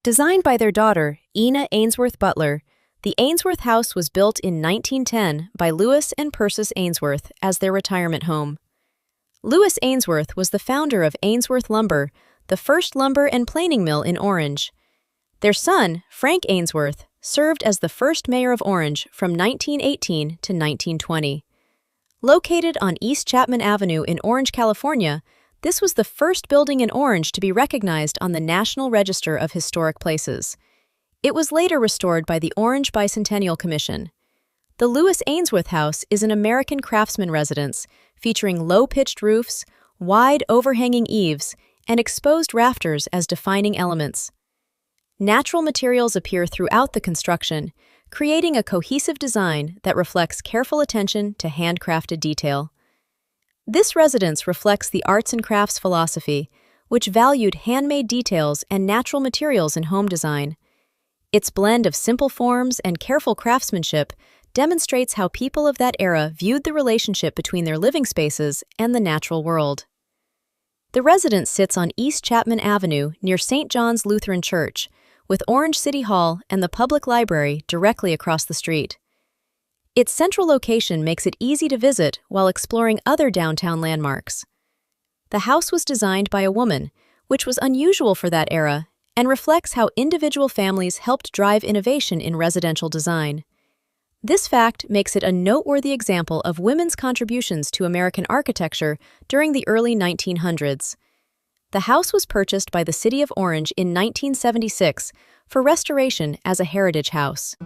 Designed by their daughter, Ina Ainsworth Butler, the Ainsworth House was built in 1910 by Lewis and Persis Ainsworth as their retirement home. Lewis Ainsworth was the founder of Ainsworth Lumber, the first lumber and planing mill in Orange. Their son, Frank Ainsworth, served as the first mayor of Orange from 1918 to 1920. Located on East Chapman Avenue in Orange, California, this was the first building in Orange to be recognized on the National Register of Historic Places. It was later restored by the Orange Bicentennial Commission. The Lewis Ainsworth House is an American Craftsman residence featuring low-pitched roofs, wide overhanging eaves, and exposed rafters as defining elements. Natural materials appear throughout the construction, creating a cohesive design that reflects careful attention to handcrafted detail. This residence reflects the arts and crafts philosophy, which valued handmade details and natural materials in home design. Its blend of simple forms and careful craftsmanship demonstrates how people of that era viewed the relationship between their living spaces and the natural world. The residence sits on East Chapman Avenue near St. John's Lutheran Church, with Orange City Hall and the public library directly across the street. Its central location makes it easy to visit while exploring other downtown landmarks. The house was designed by a woman, which was unusual for that era, and reflects how individual families helped drive innovation in residential design. This fact makes it a noteworthy example of women's contributions to American architecture during the early 1900s. The house was purchased by the City of Orange in 1976 for restoration as a heritage house.